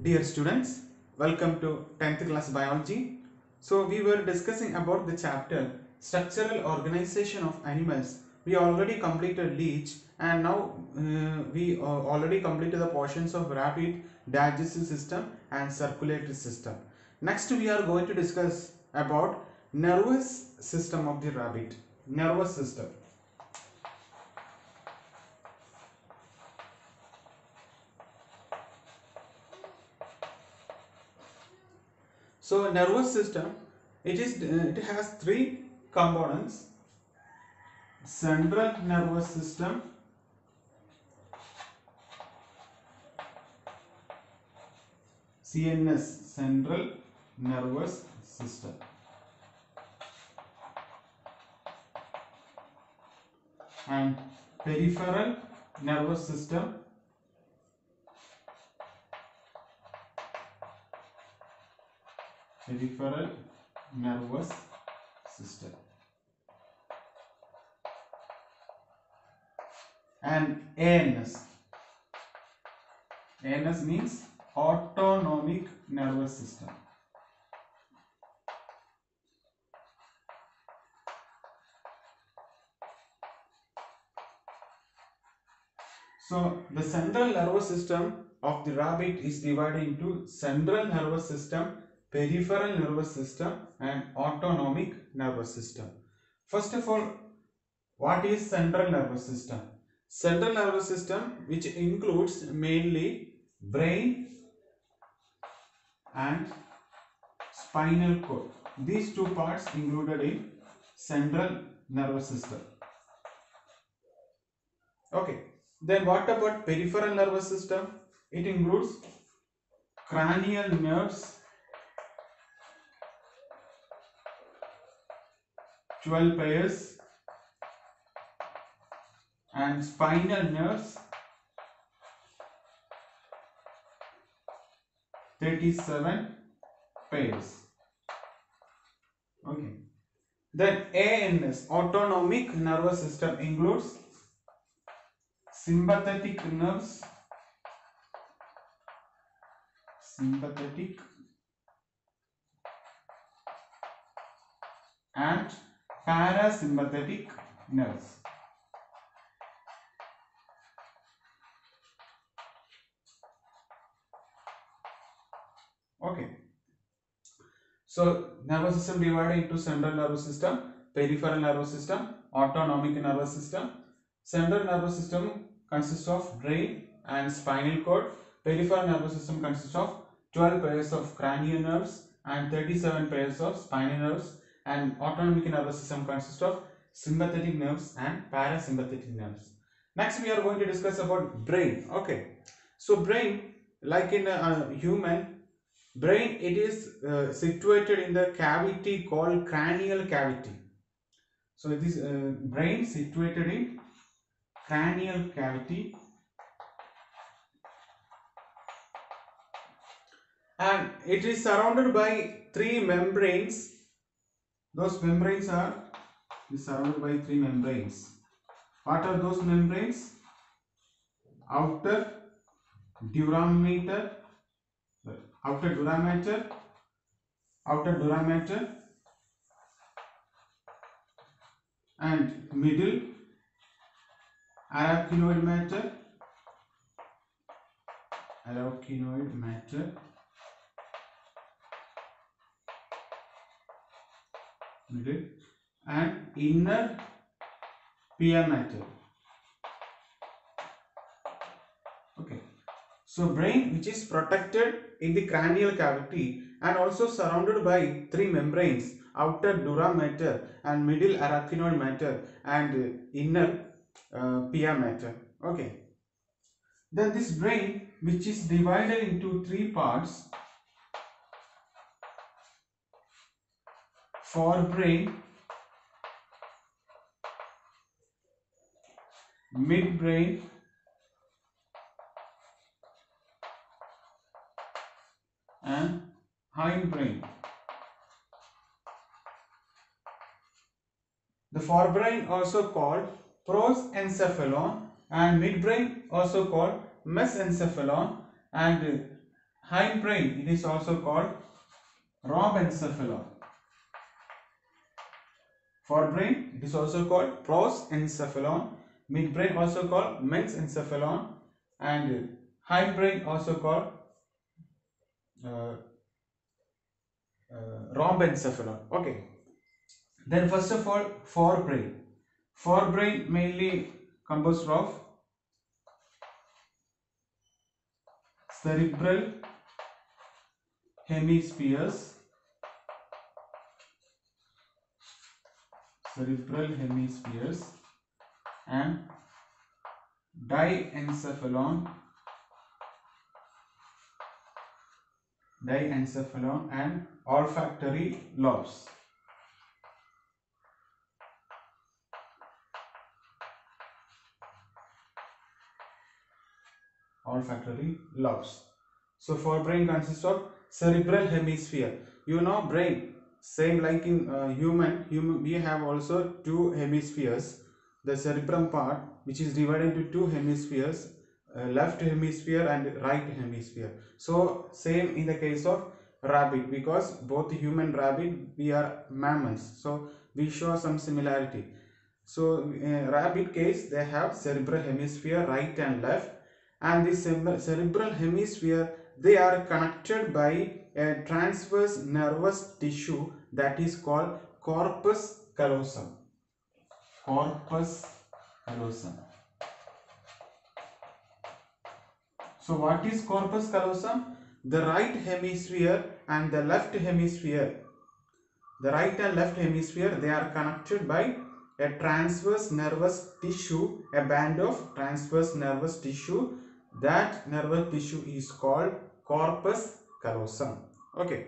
Dear students, welcome to 10th class biology. So we were discussing about the chapter structural organization of animals. We already completed leech and now we already completed the portions of rapid digestive system and circulatory system. Next we are going to discuss about nervous system of the rabbit. Nervous system. So nervous system, it has three components: central nervous system, CNS, central nervous system, and peripheral nervous system, peripheral nervous system, and ANS. ANS means autonomic nervous system. So the central nervous system of the rabbit is divided into central nervous system, peripheral nervous system, and autonomic nervous system. First of all, what is central nervous system? Central nervous system, which includes mainly brain and spinal cord. These two parts included in central nervous system. Okay. Then what about peripheral nervous system? It includes cranial nerves, 12 pairs, and spinal nerves, 37 pairs. Okay. Then ANS, autonomic nervous system, includes sympathetic nerves, sympathetic and parasympathetic nerves. Okay. So nervous system divided into central nervous system, peripheral nervous system, autonomic nervous system. Central nervous system consists of brain and spinal cord. Peripheral nervous system consists of 12 pairs of cranial nerves and 37 pairs of spinal nerves, and autonomic nervous system consists of sympathetic nerves and parasympathetic nerves. Next we are going to discuss about brain. Okay. So brain, like in a human, brain, it is situated in the cavity called cranial cavity. So it is brain situated in cranial cavity, and it is surrounded by three membranes. Those membranes are surrounded by three membranes. What are those membranes? Outer durameter, outer durameter, outer durameter, and middle arachnoid matter, arachnoid matter, middle, and inner pia matter. Okay. So brain, which is protected in the cranial cavity and also surrounded by three membranes: outer dura mater and middle arachnoid matter and inner pia matter. Okay. Then this brain, which is divided into three parts: forebrain, midbrain, and hindbrain. The forebrain, also called prosencephalon, and midbrain, also called mesencephalon, and hindbrain, it is also called rhombencephalon. Forebrain, it is also called prosencephalon. Midbrain also called mensencephalon, and hindbrain also called uh, rhombencephalon. Okay. Then first of all, forebrain. Forebrain mainly composed of cerebral hemispheres, and diencephalon and olfactory lobes. So forebrain consists of cerebral hemisphere. You know, brain, same like in human we have also two hemispheres. The cerebrum part, which is divided into two hemispheres, left hemisphere and right hemisphere. So same in the case of rabbit, because both human rabbit, we are mammals, so we show some similarity. So rabbit case, they have cerebral hemisphere right and left, and this cerebral hemisphere, they are connected by a transverse nervous tissue that is called corpus callosum. Corpus callosum. So what is corpus callosum? The right hemisphere and the left hemisphere, the right and left hemisphere, they are connected by a transverse nervous tissue, a band of transverse nervous tissue. That nervous tissue is called corpus callosum. Okay.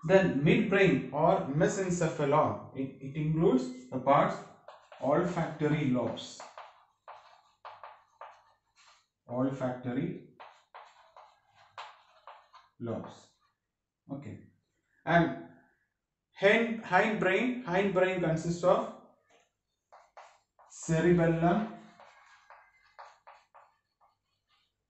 Then midbrain or mesencephalon, it includes the parts olfactory lobes. Okay. And hindbrain consists of cerebellum.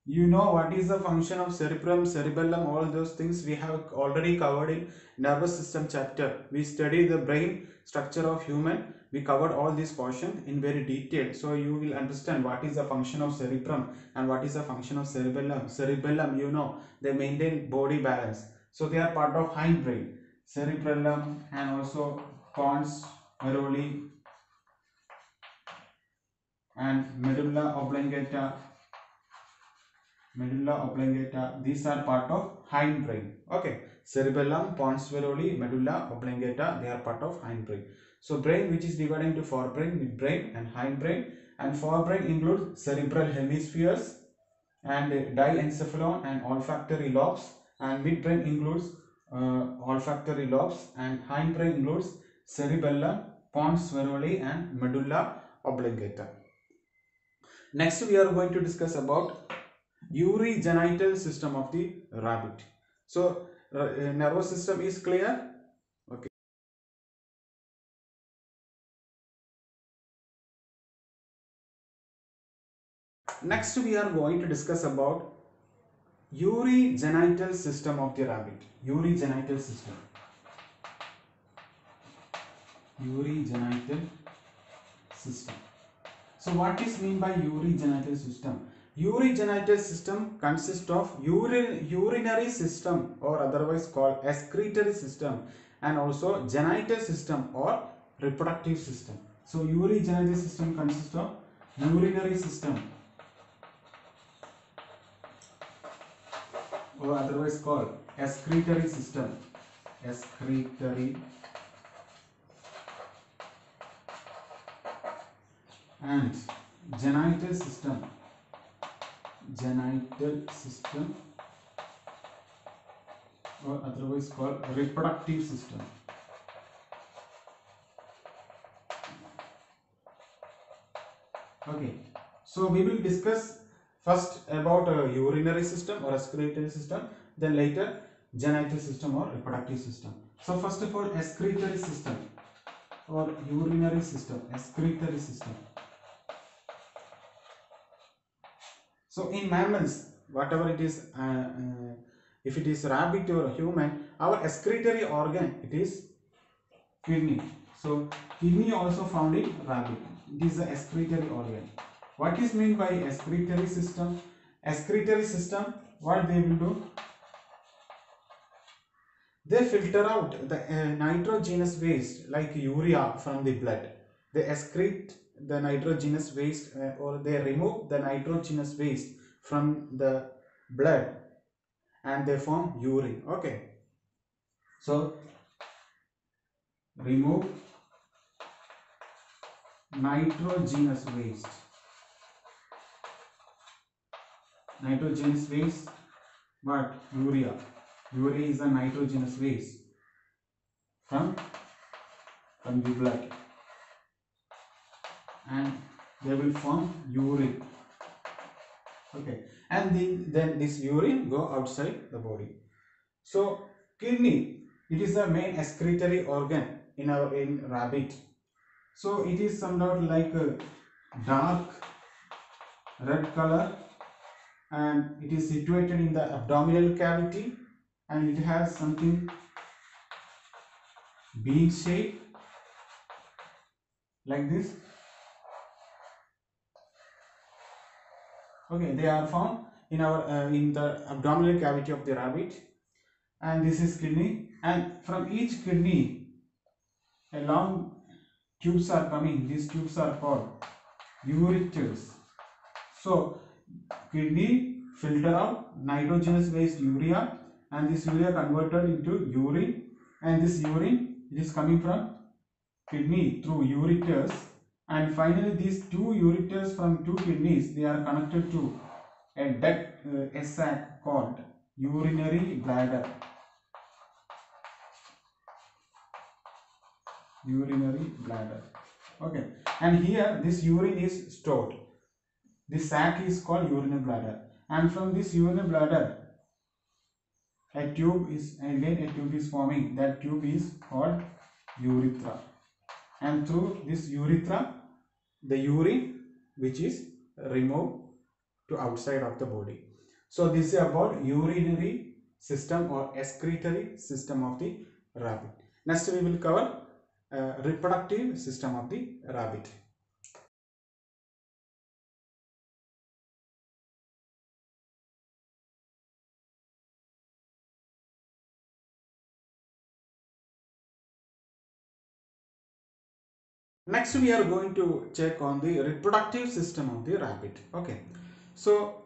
You know what is the function of cerebellum, all those things we have already covered in nervous system chapter. We studied the brain structure of human. We covered all this portion in very detail. So you will understand what is the function of cerebrum and what is the function of cerebellum. Cerebellum, you know, they maintain body balance. So they are part of hindbrain. Cerebellum and also pons maroli and medulla oblongata, these are part of hindbrain. Okay, cerebellum, pons varoli, medulla oblongata, they are part of hindbrain. So brain, which is divided into forebrain, midbrain and hindbrain, and forebrain includes cerebral hemispheres and diencephalon and olfactory lobes, and midbrain includes olfactory lobes, and hindbrain includes cerebellum, pons varoli and medulla oblongata. Next we are going to discuss about urogenital system of the rabbit. So nervous system is clear. Okay. Next we are going to discuss about urogenital system of the rabbit. Urogenital system. So what is mean by urogenital system? Urogenital system consists of urinary system, or otherwise called excretory system, and also genital system or reproductive system. So urogenital system consists of urinary system, or otherwise called excretory system. And genital system, or otherwise called reproductive system. Okay, so we will discuss first about urinary system or excretory system, then later genital system or reproductive system. So first of all, excretory system or urinary system, excretory system. So in mammals, whatever it is, if it is rabbit or human, our excretory organ it is kidney. So kidney also found in rabbit, it is the excretory organ. What is meant by excretory system? Excretory system, what they will do, they filter out the nitrogenous waste like urea from the blood. They excrete the nitrogenous waste, or they remove the nitrogenous waste from the blood, and they form urine. Okay, so remove nitrogenous waste. Nitrogenous waste, but urea. Urea is a nitrogenous waste from the blood, and they will form urine. Okay, and then this urine go outside the body. So kidney, it is the main excretory organ in rabbit. So it is somewhat like a dark red color, and it is situated in the abdominal cavity, and it has something bean shape like this. Okay, they are found in our in the abdominal cavity of the rabbit, and this is kidney, and from each kidney a long tubes are coming. These tubes are called ureters. So kidney filter out nitrogenous waste urea, and this urea converted into urine, and this urine it is coming from kidney through ureters, and finally these two ureters from two kidneys, they are connected to a sac called urinary bladder. Urinary bladder. Okay, and here this urine is stored. This sac is called urinary bladder, and from this urinary bladder a tube is forming. That tube is called urethra, and through this urethra the urine which is removed to outside of the body. So this is about urinary system or excretory system of the rabbit. Next we will cover reproductive system of the rabbit. Next we are going to check on the reproductive system of the rabbit. Okay, so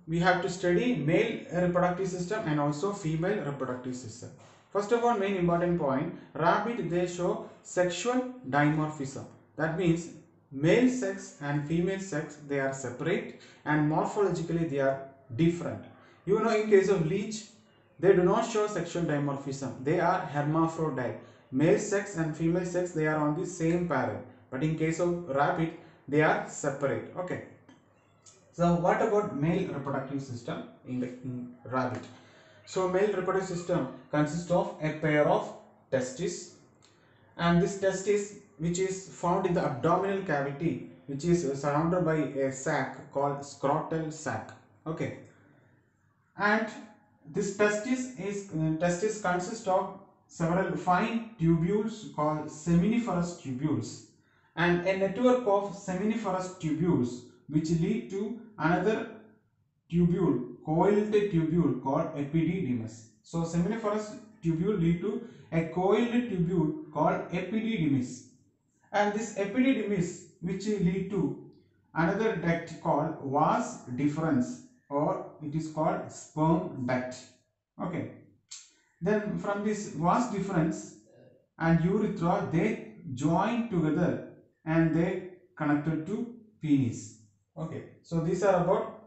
we have to study male reproductive system and also female reproductive system. First of all, main important point, rabbit they show sexual dimorphism. That means male sex and female sex they are separate, and morphologically they are different. You know, in case of leech, they do not show sexual dimorphism. They are hermaphrodite. Male sex and female sex they are on the same parent. But in case of rabbit, they are separate. Okay. So what about male reproductive system in rabbit? So male reproductive system consists of a pair of testes, and this testis which is found in the abdominal cavity, which is surrounded by a sac called scrotal sac. Okay, and this testis consists of several fine tubules called seminiferous tubules, and a network of seminiferous tubules which lead to another tubule, coiled tubule called epididymis. So seminiferous tubule lead to a coiled tubule called epididymis, and this epididymis which lead to another duct called vas deferens, or it is called sperm duct. Okay, then from this vas deferens and urethra they join together and they connected to penis. Okay, so these are about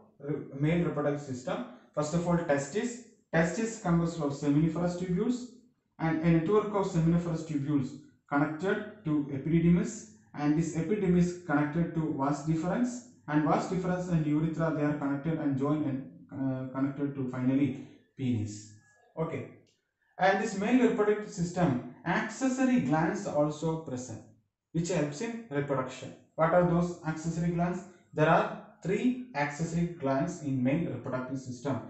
male reproductive system. First of all, testis. Testis consists of seminiferous tubules, and a network of seminiferous tubules connected to epididymis, and this epididymis connected to vas deferens, and vas deferens and urethra they are connected and joined and connected to finally penis. Okay, and this male reproductive system, accessory glands also present which helps in reproduction. What are those accessory glands? There are three accessory glands in male reproductive system.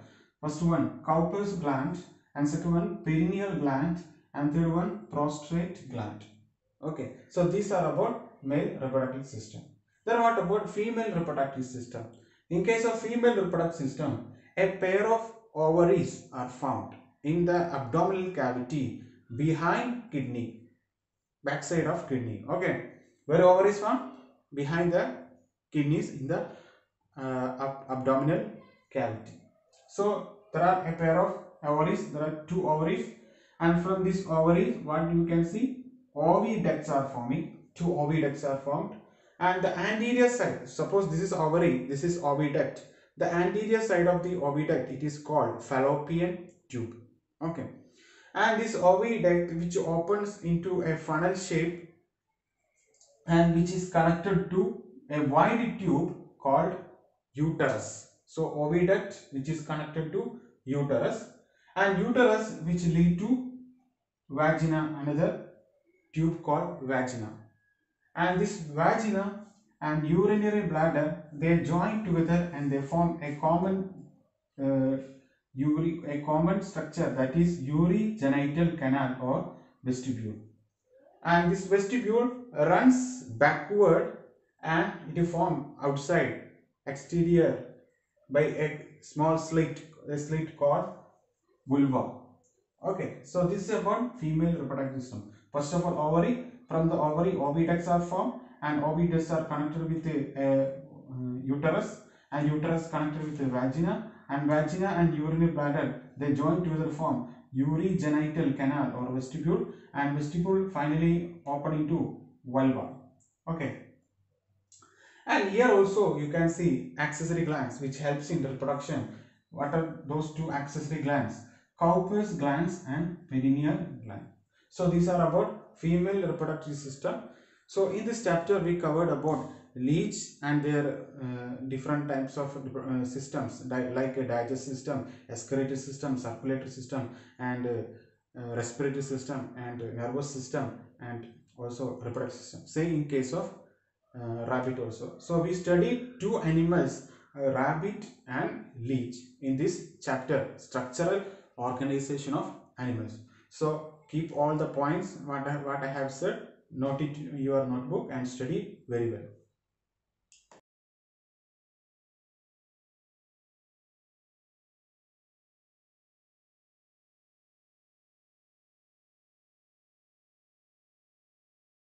First one, Cowper's gland, and second one, perineal gland, and third one, prostate gland. Okay, so these are about male reproductive system. Then what about female reproductive system? In case of female reproductive system, a pair of ovaries are found in the abdominal cavity behind kidney, backside of kidney. Okay, where ovaries found? Behind the kidneys in the abdominal cavity. So there are a pair of ovaries, there are two ovaries, and from this ovaries what you can see, oviducts are forming, two oviducts are formed, and the anterior side, suppose this is ovary, this is oviduct, the anterior side of the oviduct, it is called fallopian tube. Okay, and this oviduct which opens into a funnel shape and which is connected to a wide tube called uterus. So oviduct which is connected to uterus, and uterus which lead to vagina, another tube called vagina, and this vagina and urinary bladder, they join together and they form a common structure, that is urogenital canal or vestibule, and this vestibule runs backward and it is formed outside exterior by a small slit called vulva. Okay, so this is about female reproductive system. First of all, ovary. From the ovary, oviducts are formed, and oviducts are connected with a uterus, and uterus connected with the vagina, and vagina and urinary bladder, they join together form urogenital canal or vestibule, and vestibule finally open into vulva. Okay, and here also you can see accessory glands which helps in reproduction. What are those two accessory glands? Cowper's glands and perineal gland. So these are about female reproductive system. So in this chapter we covered about leech and their different types of systems, like a digestive system, excretory system, circulatory system, and respiratory system, and nervous system, and also reproductive system. Say in case of rabbit also. So we studied two animals, rabbit and leech, in this chapter, structural organization of animals. So keep all the points what I have said, note it in your notebook and study very well.